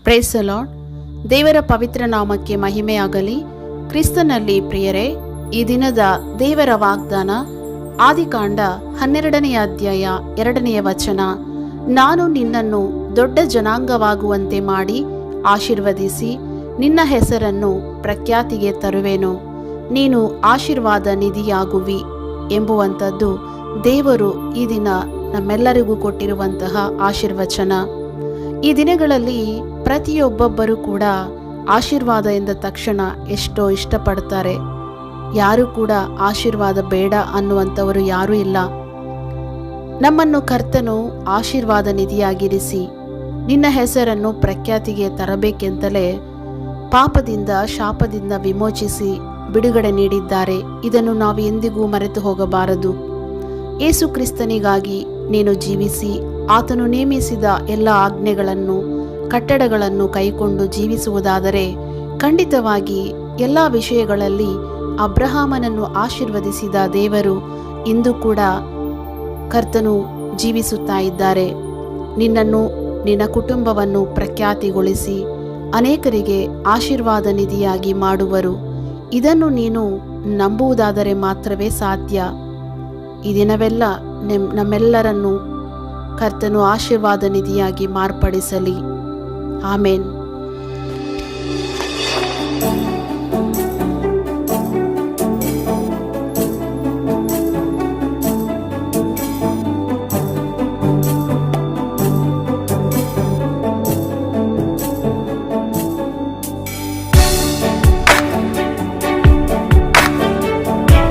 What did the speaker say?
Praise the lord. ದೇವರ ಪವಿತ್ರ ನಾಮಕ್ಕೆ ಮಹಿಮೆಯಾಗಲಿ. ಕ್ರಿಸ್ತನಲ್ಲಿ ಪ್ರಿಯರೇ, ಈ ದಿನದ ದೇವರ ವಾಗ್ದಾನ ಆದಿಕಾಂಡ 12ನೇ ಅಧ್ಯಾಯ 2ನೇ ವಚನ. ನಾನು ನಿನ್ನನ್ನು ದೊಡ್ಡ ಜನಾಂಗವಾಗುವಂತೆ ಮಾಡಿ ಆಶೀರ್ವದಿಸಿ ನಿನ್ನ ಹೆಸರನ್ನು ಪ್ರಖ್ಯಾತಿಗೆ ತರುವೆನು, ನೀನು ಆಶೀರ್ವಾದ ನಿಧಿಯಾಗುವಿ ಎಂಬುವಂಥದ್ದು ದೇವರು ಈ ದಿನ ನಮ್ಮೆಲ್ಲರಿಗೂ ಕೊಟ್ಟಿರುವಂತಹ ಆಶೀರ್ವಚನ. ಈ ದಿನಗಳಲ್ಲಿ ಪ್ರತಿಯೊಬ್ಬೊಬ್ಬರು ಕೂಡ ಆಶೀರ್ವಾದ ಎಂದ ತಕ್ಷಣ ಎಷ್ಟೋ ಇಷ್ಟಪಡ್ತಾರೆ. ಯಾರು ಕೂಡ ಆಶೀರ್ವಾದ ಬೇಡ ಅನ್ನುವಂಥವರು ಯಾರೂ ಇಲ್ಲ. ನಮ್ಮನ್ನು ಕರ್ತನು ಆಶೀರ್ವಾದ ನಿಧಿಯಾಗಿರಿಸಿ ನಿನ್ನ ಹೆಸರನ್ನು ಪ್ರಖ್ಯಾತಿಗೆ ತರಬೇಕೆಂತಲೇ ಪಾಪದಿಂದ ಶಾಪದಿಂದ ವಿಮೋಚಿಸಿ ಬಿಡುಗಡೆ ನೀಡಿದ್ದಾರೆ. ಇದನ್ನು ನಾವು ಎಂದಿಗೂ ಮರೆತು ಹೋಗಬಾರದು. ಯೇಸು ಕ್ರಿಸ್ತನಿಗಾಗಿ ನೀನು ಜೀವಿಸಿ ಆತನು ನೇಮಿಸಿದ ಎಲ್ಲ ಆಜ್ಞೆಗಳನ್ನು ಕಟ್ಟಡಗಳನ್ನು ಕೈಕೊಂಡು ಜೀವಿಸುವುದಾದರೆ ಖಂಡಿತವಾಗಿ ಎಲ್ಲ ವಿಷಯಗಳಲ್ಲಿ ಅಬ್ರಹಾಮನನ್ನು ಆಶೀರ್ವದಿಸಿದ ದೇವರು ಇಂದು ಕೂಡ ಕರ್ತನು ಜೀವಿಸುತ್ತಾ ಇದ್ದಾರೆ. ನಿನ್ನನ್ನು ನಿನ್ನ ಕುಟುಂಬವನ್ನು ಪ್ರಖ್ಯಾತಿಗೊಳಿಸಿ ಅನೇಕರಿಗೆ ಆಶೀರ್ವಾದ ನಿಧಿಯಾಗಿ ಮಾಡುವರು. ಇದನ್ನು ನೀನು ನಂಬುವುದಾದರೆ ಮಾತ್ರವೇ ಸಾಧ್ಯ. ಈ ದಿನವೆಲ್ಲ ನಮ್ಮೆಲ್ಲರನ್ನು ಕರ್ತನು ಆಶೀರ್ವಾದ ನಿಧಿಯಾಗಿ ಮಾರ್ಪಡಿಸಲಿ. ಆಮೇನ್.